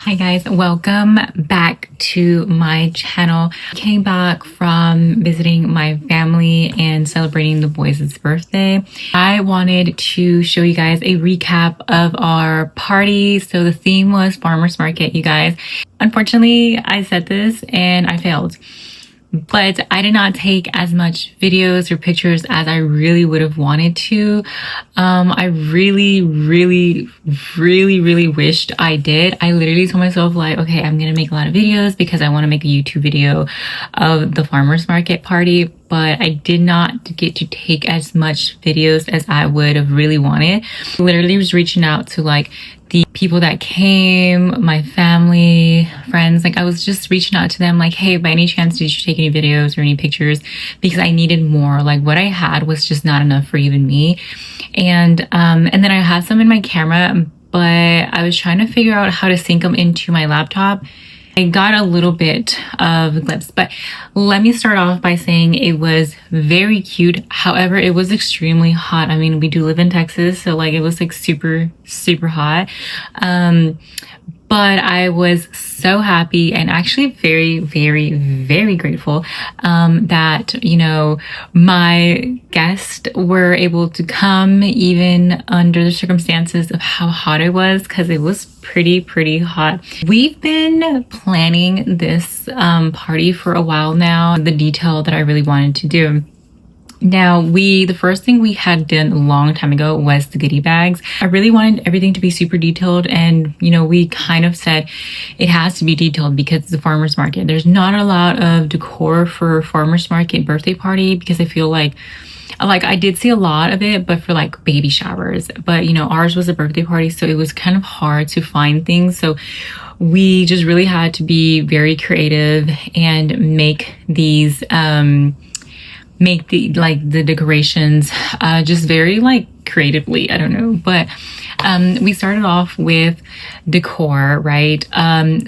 Hi guys, welcome back to my channel. Came back from visiting my family and celebrating the boys' birthday. I wanted to show you guys a recap of our party. So the theme was farmers market, you guys. Unfortunately, I said this and I failed. But I did not take as much videos or pictures as I really would have wanted to. I really wished I did. I literally told myself like, okay, I'm gonna make a lot of videos because I want to make a YouTube video of the farmers market party, but I did not get to take as much videos as I would have really wanted. Literally was reaching out to like the people that came, my family, friends. Like I was just reaching out to them like, hey, by any chance did you take any videos or any pictures? Because I needed more. Like what I had was just not enough for even me. And then I had some in my camera, but I was trying to figure out how to sync them into my laptop. I got a little bit of clips, but let me start off by saying it was very cute. However, it was extremely hot. I mean, we do live in Texas, so like it was like super hot. But I was so happy and actually very grateful that, you know, my guests were able to come even under the circumstances of how hot it was, because it was pretty hot. We've been planning this party for a while now, the detail that I really wanted to do. Now, the first thing we had done a long time ago was the goodie bags. I really wanted everything to be super detailed, and, you know, we kind of said it has to be detailed because it's a farmer's market. There's not a lot of decor for farmer's market birthday party because I feel like I did see a lot of it, but for like baby showers. But, you know, ours was a birthday party, so it was kind of hard to find things. So we just really had to be very creative and make these, make the decorations just very like creatively, I don't know, but we started off with decor, right?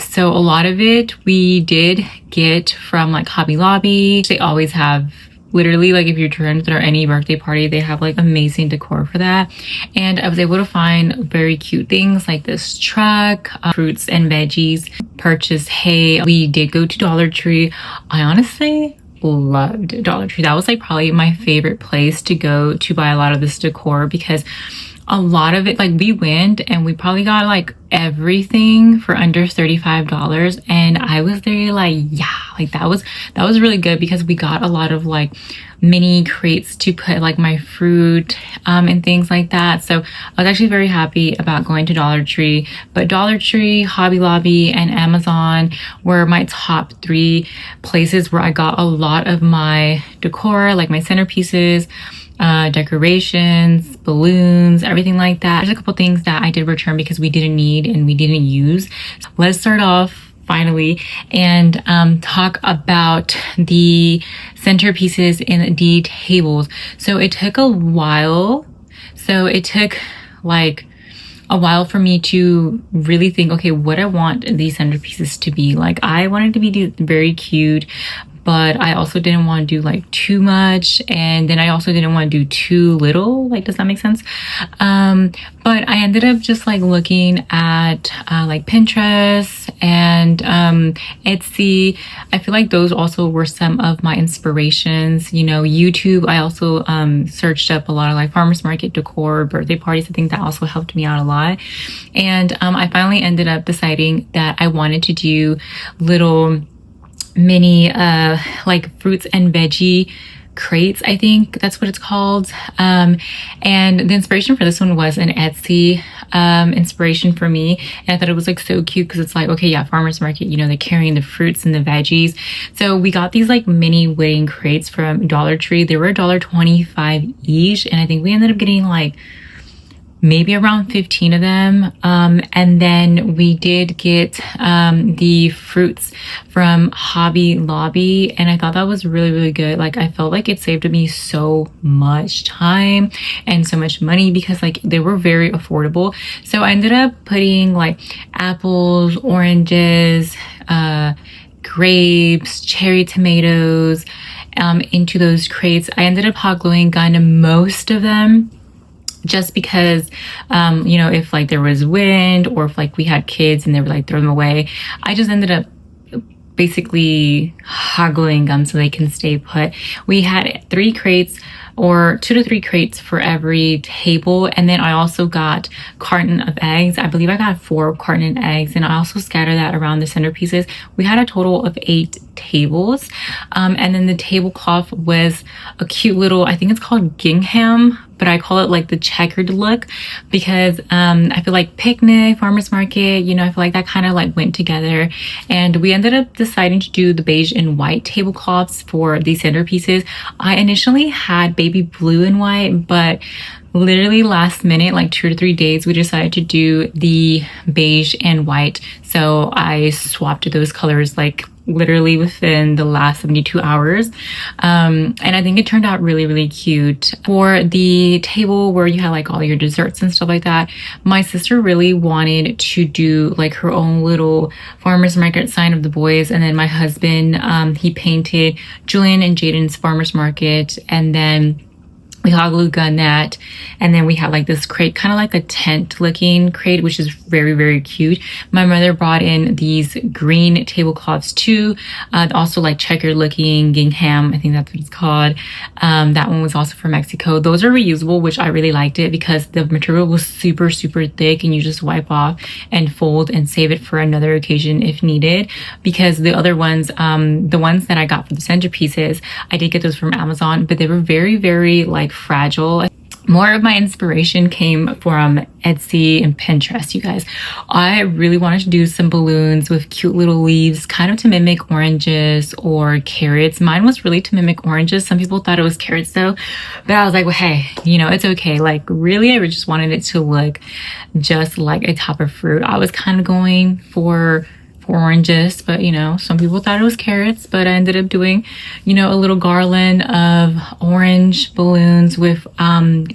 So a lot of it we did get from like Hobby Lobby. They always have, literally, like if you turn to any birthday party, they have like amazing decor for that. And I was able to find very cute things like this truck, fruits and veggies, purchase hay. We did go to Dollar Tree. I honestly loved Dollar Tree. That was like probably my favorite place to go to buy a lot of this decor, because a lot of it, like we went and we probably got like everything for under $35, and I was there like, yeah, like that was really good because we got a lot of like mini crates to put like my fruit and things like that. So I was actually very happy about going to Dollar Tree. But Dollar Tree, Hobby Lobby, and Amazon were my top 3 places where I got a lot of my decor, like my centerpieces, decorations, balloons, everything like that. There's a couple things that I did return because we didn't need and we didn't use. Let's start off finally and talk about the centerpieces and the tables. So it took a while. So it took like a while for me to really think, okay, what I want these centerpieces to be. Like I wanted to be very cute, but I also didn't want to do like too much, and then I also didn't want to do too little. Like, does that make sense? But I ended up just like looking at like Pinterest and Etsy. I feel like those also were some of my inspirations. You know, YouTube, I also searched up a lot of like farmers market decor, birthday parties. I think that also helped me out a lot. And I finally ended up deciding that I wanted to do little mini like fruits and veggie crates. I think that's what it's called. And the inspiration for this one was an Etsy inspiration for me, and I thought it was like so cute because it's like, okay, yeah, farmers market, you know, they're carrying the fruits and the veggies. So we got these like mini wooden crates from Dollar Tree. They were $1.25 each, and I think we ended up getting like maybe around 15 of them. And then we did get the fruits from Hobby Lobby, and I thought that was really good. Like I felt like it saved me so much time and so much money because like they were very affordable. So I ended up putting like apples, oranges, grapes, cherry tomatoes into those crates. I ended up hot gluing kind of most of them just because, you know, if like there was wind or if like we had kids and they were like throw them away, I just ended up basically haggling them so they can stay put. We had 3 crates or 2 to 3 crates for every table. And then I also got carton of eggs. I believe I got 4 carton of eggs, and I also scattered that around the centerpieces. We had a total of 8 tables. And then the tablecloth was a cute little, I think it's called gingham, but I call it like the checkered look because I feel like picnic, farmers market, you know, I feel like that kind of like went together. And we ended up deciding to do the beige and white tablecloths for the centerpieces. I initially had baby blue and white, but literally last minute, like 2 to 3 days, we decided to do the beige and white. So I swapped those colors like literally within the last 72 hours. And I think it turned out really, really cute. For the table where you had like all your desserts and stuff like that, my sister really wanted to do like her own little farmer's market sign of the boys. And then my husband, he painted Julian and Jaden's farmer's market. And then we hot glue gun that, and then we had like this crate, kind of like a tent looking crate, which is very, very cute. My mother brought in these green tablecloths too, also like checkered looking gingham, I think that's what it's called. That one was also from Mexico. Those are reusable, which I really liked it because the material was super, super thick, and you just wipe off and fold and save it for another occasion if needed. Because the other ones, the ones that I got for the centerpieces, I did get those from Amazon, but they were very, very like fragile. More of my inspiration came from Etsy and Pinterest, you guys. I really wanted to do some balloons with cute little leaves, kind of to mimic oranges or carrots. Mine was really to mimic oranges. Some people thought it was carrots though, but I was like, well, hey, you know, it's okay. Like really, I just wanted it to look just like a type of fruit. I was kind of going for oranges, but you know, some people thought it was carrots, but I ended up doing, you know, a little garland of orange balloons with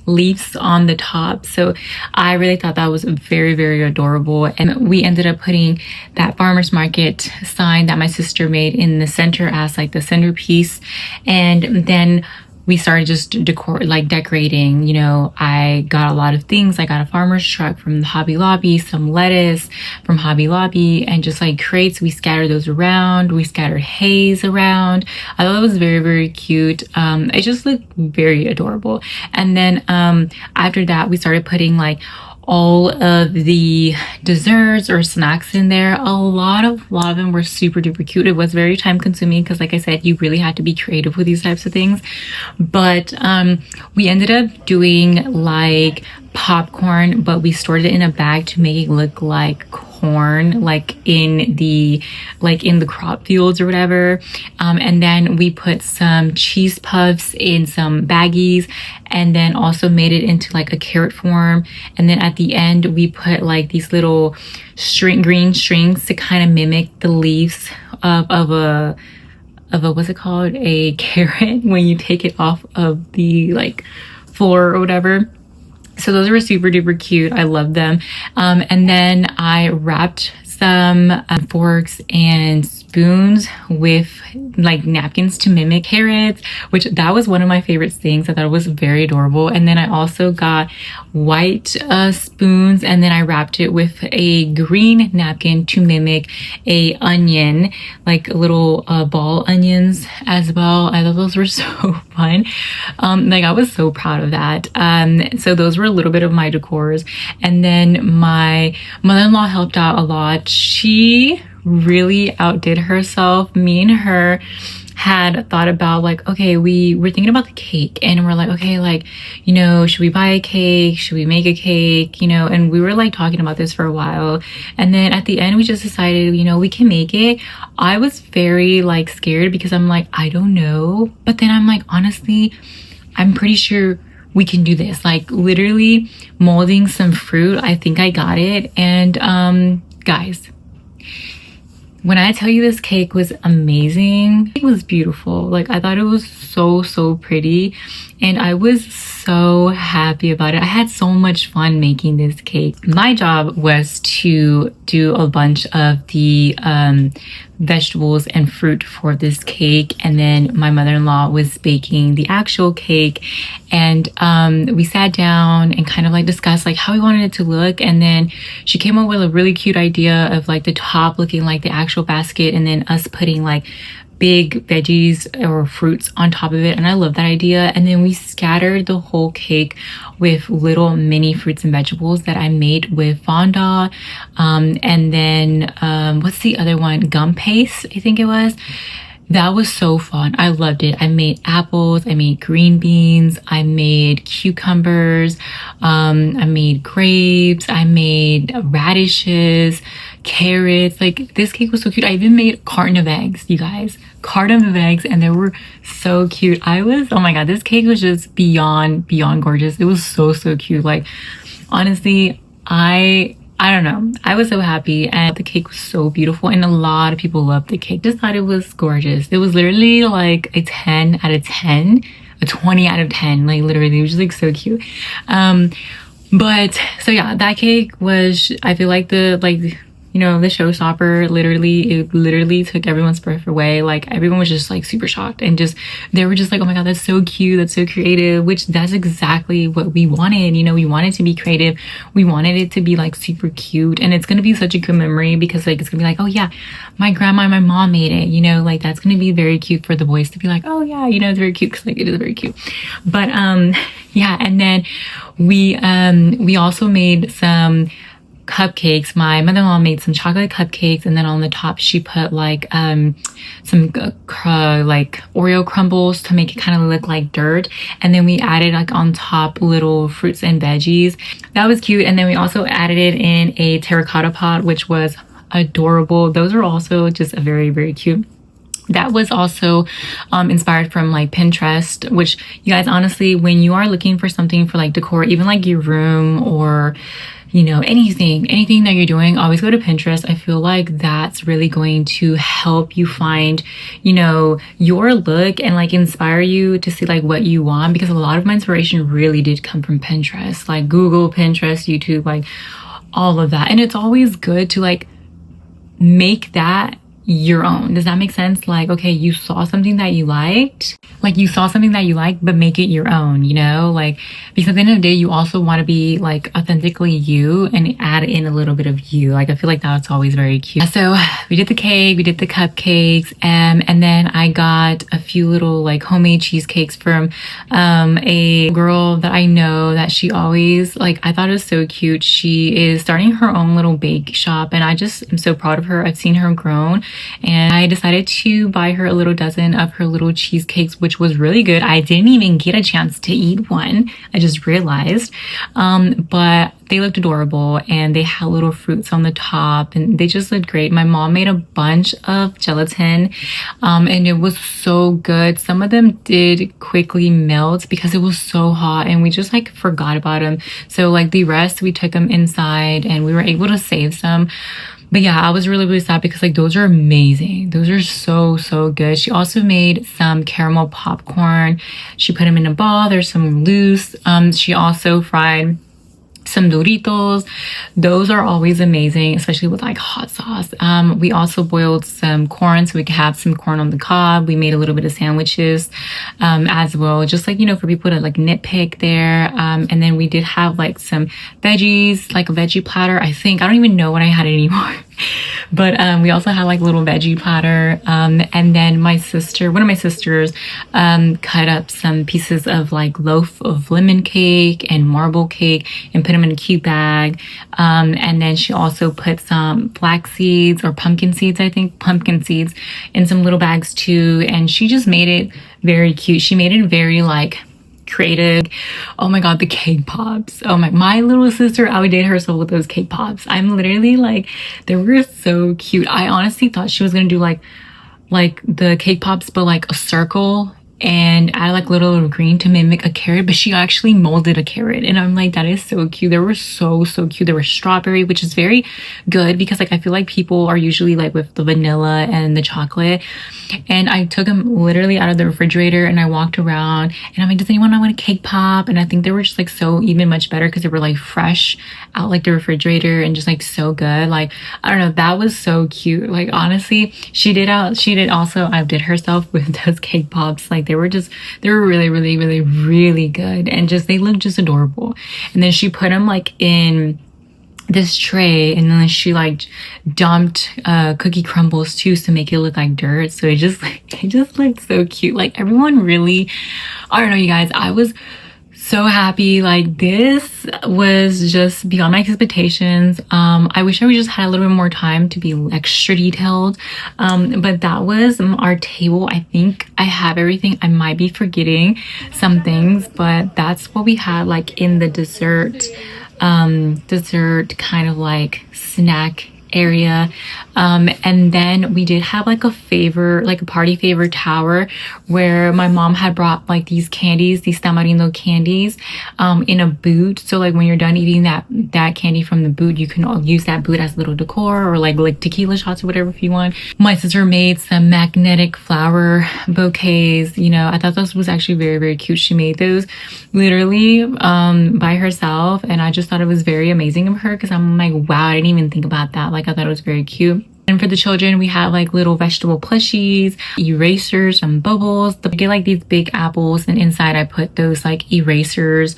leaves on the top. So I really thought that was very, very adorable. And we ended up putting that farmer's market sign that my sister made in the center as like the centerpiece. And then we started just decorating. You know, I got a lot of things. I got a farmer's truck from Hobby Lobby, some lettuce from Hobby Lobby, and just like crates. We scattered those around. We scattered haze around. I thought it was very, very cute. It just looked very adorable. And then after that, we started putting like all of the desserts or snacks in there. A lot of them were super duper cute. It was very time consuming because like I said, you really had to be creative with these types of things. But we ended up doing like popcorn, but we stored it in a bag to make it look like corn, like in the crop fields or whatever. And then we put some cheese puffs in some baggies, and then also made it into like a carrot form. And then at the end, we put like these little green strings to kind of mimic the leaves of a what's it called? A carrot when you take it off of the like floor or whatever. So those were super duper cute. I love them. And then I wrapped some forks and spoons with like napkins to mimic carrots, which that was one of my favorite things. I thought it was very adorable. And then I also got white spoons, and then I wrapped it with a green napkin to mimic a onion, like little ball onions as well. I thought those were so fun. Like I was so proud of that. So those were a little bit of my decors. And then my mother-in-law helped out a lot. She really outdid herself. Me and her had thought about like, okay, we were thinking about the cake, and we're like, okay, like, you know, should we buy a cake? Should we make a cake? You know, and we were like talking about this for a while. And then at the end, we just decided, you know, we can make it. I was very like scared because I'm like, I don't know. But then I'm like, honestly, I'm pretty sure we can do this. Like literally molding some fruit. I think I got it. And guys, When I tell you this cake was amazing, it was beautiful. Like, I thought it was so pretty, and I was so happy about it. I had so much fun making this cake. My job was to do a bunch of the vegetables and fruit for this cake, and then my mother-in-law was baking the actual cake. And we sat down and kind of like discussed like how we wanted it to look, and then she came up with a really cute idea of like the top looking like the actual basket, and then us putting like big veggies or fruits on top of it. And I love that idea. And then we scattered the whole cake with little mini fruits and vegetables that I made with fondant. And then what's the other one? Gum paste, I think it was. That was so fun. I loved it. I made apples, I made green beans, I made cucumbers, I made grapes, I made radishes, carrots. Like, this cake was so cute. I even made a carton of eggs, you guys. Carton of eggs, and they were so cute. Oh my god, this cake was just beyond gorgeous. It was so cute. Like, honestly, I don't know. I was so happy, and the cake was so beautiful, and a lot of people loved the cake. Just thought it was gorgeous. It was literally like a 10 out of 10, a 20 out of 10. Like, literally, it was just like so cute. But so yeah, that cake was, I feel like the showstopper. It literally took everyone's breath away. Like, everyone was just like super shocked, and they were just like, oh my god, that's so cute, that's so creative, which that's exactly what we wanted. We wanted to be creative. We wanted it to be like super cute, and it's gonna be such a good memory because like it's gonna be like, oh yeah, my grandma and my mom made it, like that's gonna be very cute for the boys to be like, oh yeah, it's very cute, because like it is very cute. But yeah, and then we also made some cupcakes. My mother-in-law made some chocolate cupcakes, and then on the top she put like some like Oreo crumbles to make it kind of look like dirt, and then we added like on top little fruits and veggies. That was cute. And then we also added it in a terracotta pot, which was adorable. Those are also just a very cute. That was also inspired from like Pinterest, which, you guys, honestly, when you are looking for something for like decor, even like your room or anything that you're doing, always go to Pinterest. I feel like that's really going to help you find, your look, and like inspire you to see like what you want, because a lot of my inspiration really did come from Pinterest, like Google, Pinterest, YouTube, like all of that. And it's always good to like make that your own. Does that make sense? Like, okay, you saw something that you liked, but make it your own, like, because at the end of the day, you also want to be like authentically you and add in a little bit of you. Like, I feel like that's always very cute. So we did the cake, we did the cupcakes, and then I got a few little like homemade cheesecakes from a girl that I know that she always, like, I thought it was so cute. She is starting her own little bake shop, and I just am so proud of her. I've seen her grown, and I decided to buy her a little dozen of her little cheesecakes, which was really good. I didn't even get a chance to eat one, I just realized, but they looked adorable, and they had little fruits on the top, and they just looked great. My mom made a bunch of gelatin, and it was so good. Some of them did quickly melt because it was so hot, and we just like forgot about them. So like the rest, we took them inside, and we were able to save some. But yeah, I was really sad because like those are amazing. Those are so good. She also made some caramel popcorn. She put them in a ball. There's some loose. She also fried some Doritos. Those are always amazing, especially with like hot sauce. We also boiled some corn so we could have some corn on the cob. We made a little bit of sandwiches as well, just like, for people to like nitpick there. And then we did have like some veggies, like a veggie platter. I don't even know what I had anymore. But we also had like a little veggie platter, and then one of my sisters cut up some pieces of like loaf of lemon cake and marble cake and put them in a cute bag, and then she also put some flax seeds or pumpkin seeds in some little bags too, and she just made it very cute. She made it very like creative. Oh my god, the cake pops. Oh my little sister outdid herself with those cake pops. I'm literally like, they were so cute. I honestly thought she was gonna do like the cake pops, but like a circle and add like little green to mimic a carrot, but she actually molded a carrot, and I'm like, that is so cute. They were so cute. They were strawberry, which is very good because like I feel like people are usually like with the vanilla and the chocolate, and I took them literally out of the refrigerator and I walked around and I'm like, does anyone want a cake pop? And I think they were just like so even much better because they were like fresh out like the refrigerator and just like so good. Like, I don't know, that was so cute. Like honestly, she did also outdid herself with those cake pops. Like they were really good, and just they looked just adorable. And then she put them like in this tray, and then she like dumped cookie crumbles too to make it look like dirt. So it just looked so cute. Like everyone really, I don't know, you guys, I was so happy. Like this was just beyond my expectations. I wish I would just had a little bit more time to be extra detailed, but that was our table. I think I have everything. I might be forgetting some things, but that's what we had like in the dessert kind of like snack area. And then we did have like a party favor tower where my mom had brought like these candies, these tamarindo candies, in a boot. So like when you're done eating that candy from the boot, you can use that boot as a little decor, or like tequila shots or whatever if you want. My sister made some magnetic flower bouquets. You know, I thought this was actually very cute. She made those literally by herself, and I just thought it was very amazing of her because I'm like, wow, I didn't even think about that. Like I thought it was very cute. And for the children, we have like little vegetable plushies, erasers, and bubbles. I get like these big apples, and inside I put those like erasers,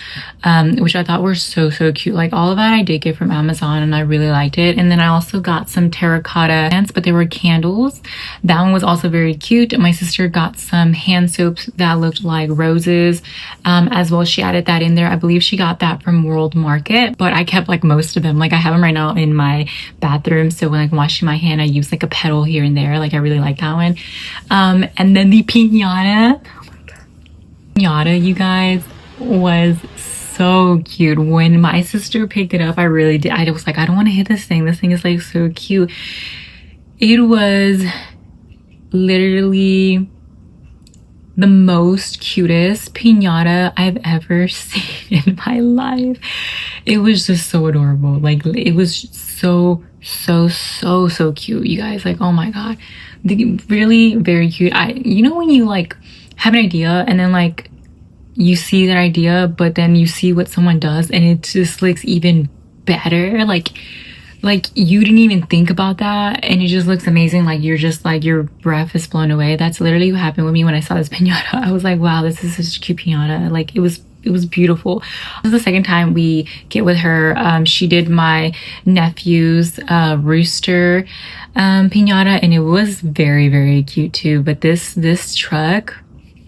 which I thought were so cute. Like all of that I did get from Amazon, and I really liked it. And then I also got some terracotta plants, but they were candles. That one was also very cute. My sister got some hand soaps that looked like roses, as well. She added that in there. I believe she got that from World Market, but I kept like most of them. Like I have them right now in my bathroom, so when I'm washing my hands, I use like a petal here and there. Like I really like that one. And then the piñata. Piñata, you guys, was so cute. When my sister picked it up, I was like, I don't want to hit this thing. This thing is like so cute. It was literally the most cutest piñata I've ever seen in my life. It was just so adorable. Like it was so cute, you guys. Like, oh my god, really very cute. You know when you like have an idea and then like you see that idea, but then you see what someone does and it just looks even better. Like you didn't even think about that and it just looks amazing. Like you're just like, your breath is blown away. That's literally what happened with me when I saw this piñata. I was like, wow, this is such a cute piñata. Like it was beautiful. This is the second time we get with her. She did my nephew's rooster piñata, and it was very cute too. But this truck,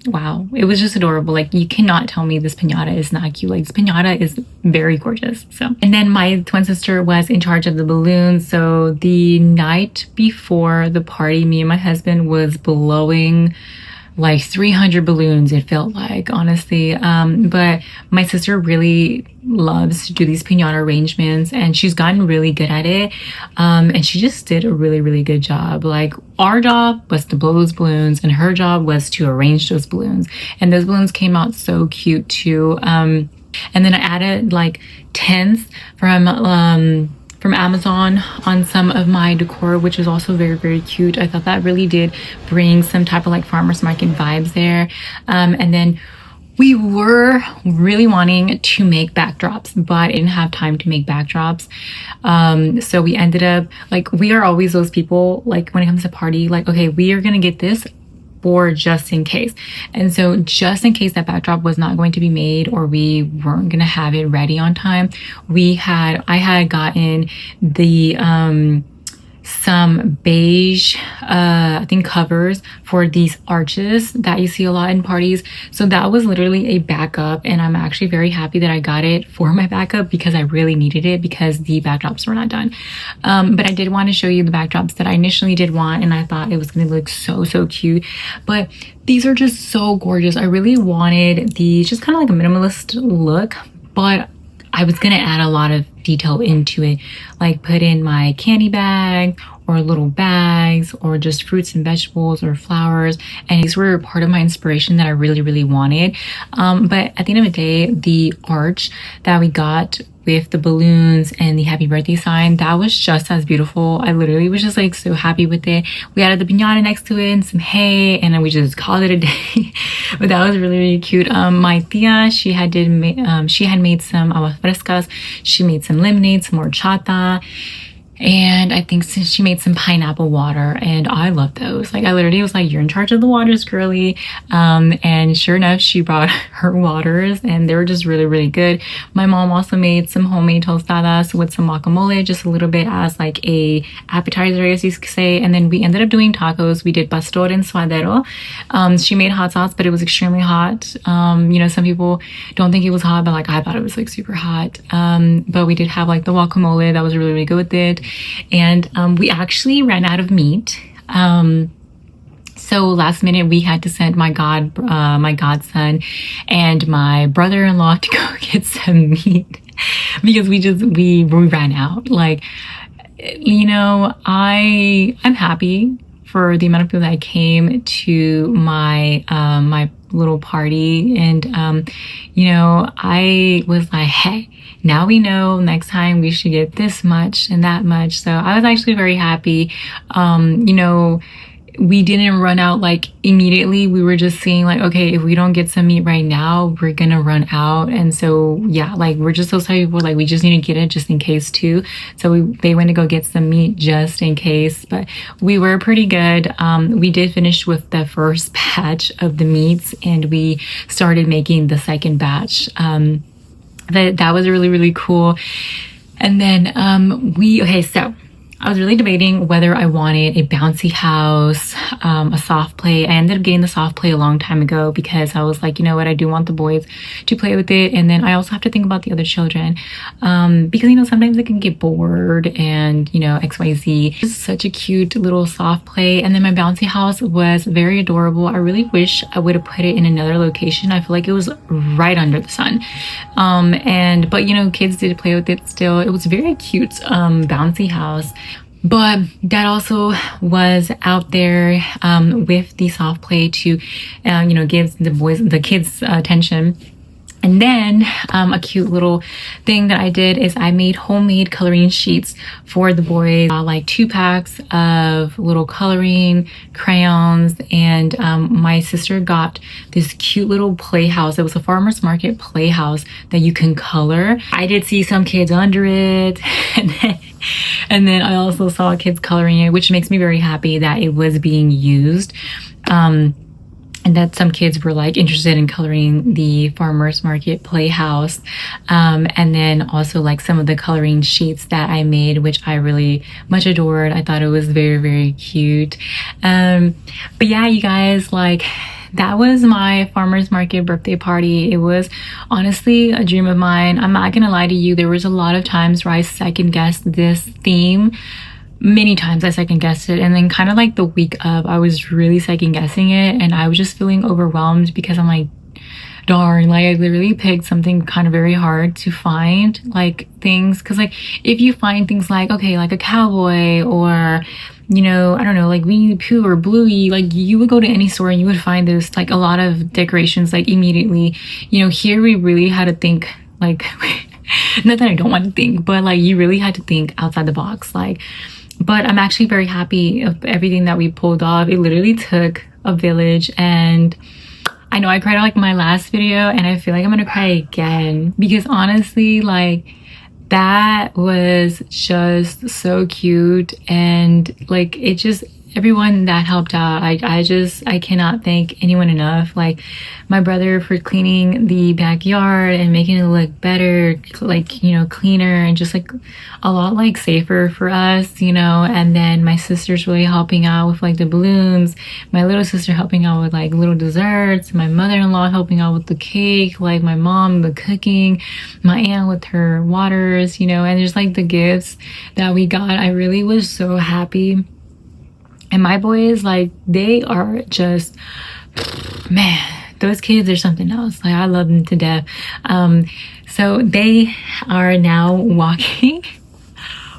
wow, it was just adorable. Like you cannot tell me this piñata is not cute. Like this piñata is very gorgeous. So, and then my twin sister was in charge of the balloons. So the night before the party, me and my husband was blowing like 300 balloons, it felt like, honestly. But my sister really loves to do these piñata arrangements, and she's gotten really good at it. And she just did a really good job. Like our job was to blow those balloons, and her job was to arrange those balloons. And those balloons came out so cute too. And then I added like tents from Amazon on some of my decor, which is also very cute. I thought that really did bring some type of like farmer's market vibes there. And then we were really wanting to make backdrops, but I didn't have time to make backdrops. So we ended up like, we are always those people, like when it comes to party, like, okay, we are gonna get this for just in case. And so just in case that backdrop was not going to be made, or we weren't going to have it ready on time, I had gotten the some beige I think covers for these arches that you see a lot in parties. So that was literally a backup, and I'm actually very happy that I got it for my backup because I really needed it because the backdrops were not done. But I did want to show you the backdrops that I initially did want, and I thought it was going to look so cute. But these are just so gorgeous. I really wanted the just kind of like a minimalist look, but I was gonna add a lot of detail into it, like put in my candy bag or little bags or just fruits and vegetables or flowers. And these were part of my inspiration that I really, really wanted. But at the end of the day, the arch that we got with the balloons and the happy birthday sign, that was just as beautiful. I literally was just like so happy with it. We added the piñata next to it and some hay, and then we just called it a day. But that was really, really cute. My tia, she had made some aguas frescas. She made some lemonade, some horchata. And I think since she made some pineapple water, and I love those. Like I literally was like, you're in charge of the waters, girly. And sure enough, she brought her waters and they were just really, really good. My mom also made some homemade tostadas with some guacamole, just a little bit as like a appetizer, I guess you could say. And then we ended up doing tacos. We did pastor and suadero. She made hot sauce, but it was extremely hot. You know, some people don't think it was hot, but like I thought it was like super hot. But we did have like the guacamole that was really, really good with it. And we actually ran out of meat. So last minute we had to send my godson and my brother-in-law to go get some meat because we ran out. Like, you know, I'm happy for the amount of people that came to my my little party, and you know, I was like, hey, now we know next time we should get this much and that much. So I was actually very happy. You know, we didn't run out like immediately. We were just seeing like, okay, if we don't get some meat right now, we're gonna run out. And so yeah, like we're just those type of people, like we just need to get it just in case too. So they went to go get some meat just in case, but we were pretty good. We did finish with the first batch of the meats and we started making the second batch. That was really, really cool. And then so I was really debating whether I wanted a bouncy house, a soft play. I ended up getting the soft play a long time ago because I was like, you know what, I do want the boys to play with it. And then I also have to think about the other children because, you know, sometimes they can get bored and, you know, XYZ. It's such a cute little soft play. And then my bouncy house was very adorable. I really wish I would have put it in another location. I feel like it was right under the sun. But, you know, kids did play with it still. It was a very cute bouncy house. But that also was out there with the soft play to, you know, give the kids attention. And then a cute little thing that I did is I made homemade coloring sheets for the boys, like 2 packs of little coloring crayons. And my sister got this cute little playhouse. It was a farmer's market playhouse that you can color. I did see some kids under it. And then I also saw kids coloring it, which makes me very happy that it was being used. And that some kids were like interested in coloring the farmer's market playhouse. And then also like some of the coloring sheets that I made, which I really much adored. I thought it was very, very cute. But yeah, you guys, like that was my farmer's market birthday party. It was honestly a dream of mine. I'm not gonna lie to you. There was a lot of times where I second guessed this theme. Many times I second guessed it, and then kind of like the week of, I was really second guessing it, and I was just feeling overwhelmed because I'm like, darn, like I literally picked something kind of very hard to find, like things, because like if you find things like, okay, like a cowboy or, you know, I don't know, like Winnie the Pooh or Bluey, like you would go to any store and you would find this, like a lot of decorations like immediately. You know, here we really had to think, like not that I don't want to think, but like you really had to think outside the box, like. But I'm actually very happy of everything that we pulled off. It literally took a village, and I know I cried like my last video, and I feel like I'm gonna cry again because honestly, like that was just so cute, and like it just, everyone that helped out, I cannot thank anyone enough. Like my brother for cleaning the backyard and making it look better, like, you know, cleaner and just like a lot like safer for us, you know. And then my sister's really helping out with like the balloons, my little sister helping out with like little desserts, my mother-in-law helping out with the cake, like my mom the cooking, my aunt with her waters, you know. And there's like the gifts that we got. I really was so happy. And my boys, like, they are just, man, those kids are something else. Like, I love them to death. So they are now walking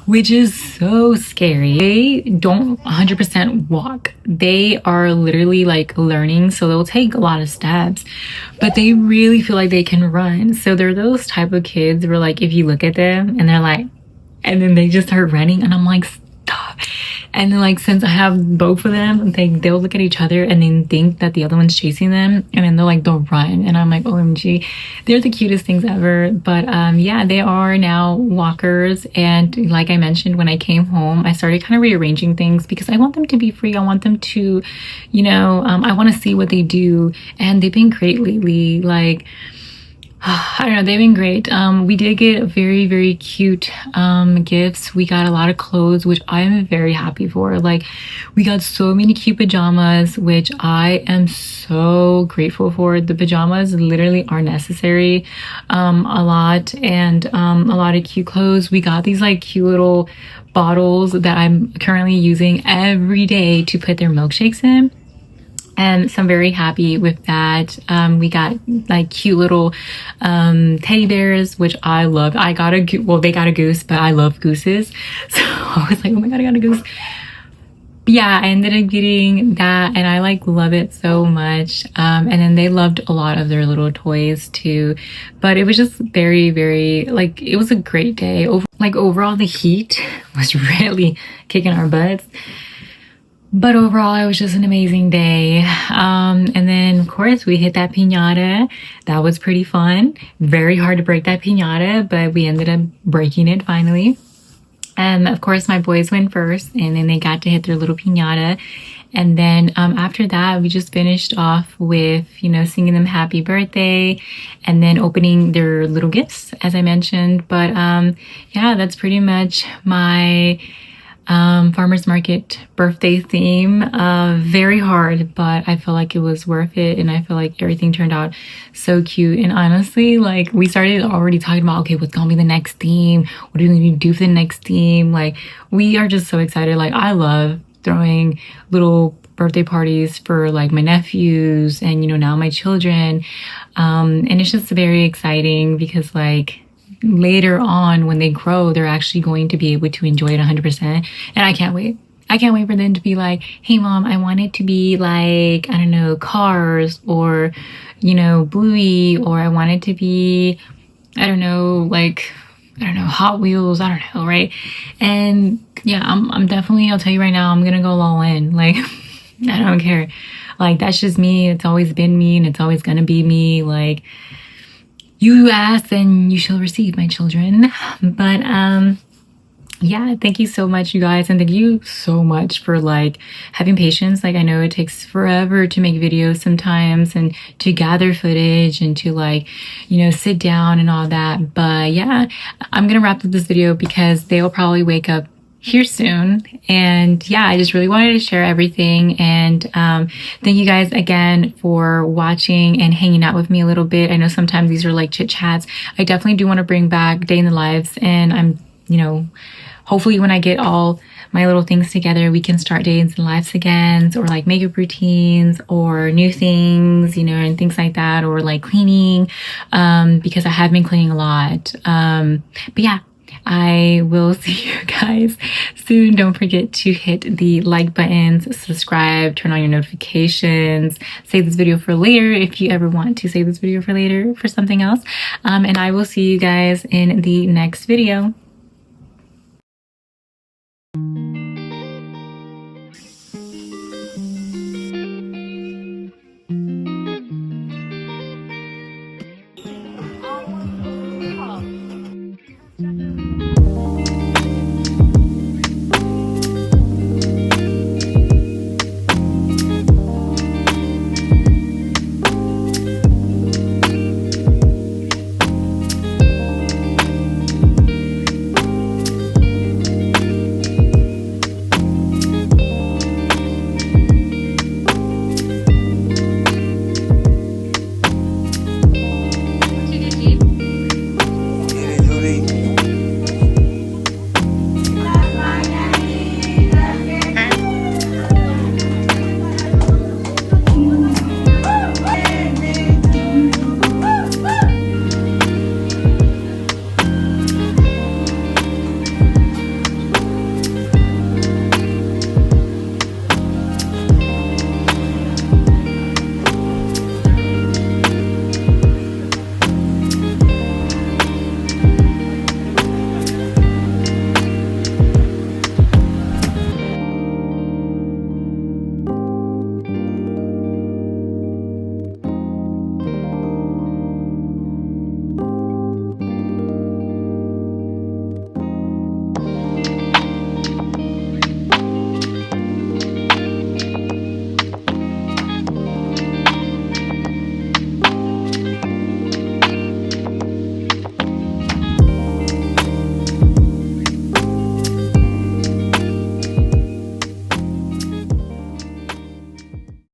which is so scary. They don't 100% walk. They are literally like learning, so they'll take a lot of steps, but they really feel like they can run. So they're those type of kids where like if you look at them and they're like, and then they just start running, and I'm like, stop. And then like since I have both of them, they'll look at each other and then think that the other one's chasing them, and then they'll run, and I'm like, OMG. They're the cutest things ever. But yeah, they are now walkers. And like I mentioned, when I came home, I started kind of rearranging things because I want them to be free. I want them to, you know, I want to see what they do. And they've been great lately. Like, I don't know, they've been great. We did get very, very cute gifts. We got a lot of clothes, which I am very happy for. Like, we got so many cute pajamas, which I am so grateful for. The pajamas literally are necessary a lot, and a lot of cute clothes. We got these like cute little bottles that I'm currently using every day to put their milkshakes in. And so I'm very happy with that. We got like cute little teddy bears, which I love. I got well, they got a goose, but I love gooses. So I was like, oh my God, I got a goose. But yeah, I ended up getting that, and I like love it so much. And then they loved a lot of their little toys too. But it was just very, very, like, it was a great day. Overall, the heat was really kicking our butts. But overall, it was just an amazing day. And then, of course, we hit that piñata. That was pretty fun. Very hard to break that piñata, but we ended up breaking it finally. And of course, my boys went first, and then they got to hit their little piñata. And then after that, we just finished off with, you know, singing them happy birthday and then opening their little gifts, as I mentioned. But yeah, that's pretty much my farmers market birthday theme. Very hard, but I feel like it was worth it, and I feel like everything turned out so cute. And honestly, like, we started already talking about, okay, what's gonna be the next theme, what are we gonna do for the next theme? Like, we are just so excited. Like, I love throwing little birthday parties for like my nephews and, you know, now my children, and it's just very exciting because like later on when they grow, they're actually going to be able to enjoy it 100%. And I can't wait. I can't wait for them to be like, hey mom, I want it to be like, I don't know, Cars, or, you know, Bluey, or I want it to be, I don't know, like, I don't know, Hot Wheels, I don't know, right? And yeah, I'm definitely, I'll tell you right now, I'm gonna go all in. Like, I don't care. Like, that's just me. It's always been me, and it's always gonna be me. Like, you ask and you shall receive, my children. But yeah, thank you so much, you guys, and thank you so much for like having patience. Like, I know it takes forever to make videos sometimes, and to gather footage, and to like, you know, sit down and all that. But yeah, I'm gonna wrap up this video because they'll probably wake up here soon. And yeah, I just really wanted to share everything. And thank you guys again for watching and hanging out with me a little bit. I know sometimes these are like chit chats. I definitely do want to bring back day in the lives, and I'm, you know, hopefully when I get all my little things together, we can start days in lives again, or like makeup routines or new things, you know, and things like that, or like cleaning, because I have been cleaning a lot. But yeah, I will see you guys soon. Don't forget to hit the like buttons, subscribe, turn on your notifications, save this video for later if you ever want to save this video for later for something else. And I will see you guys in the next video.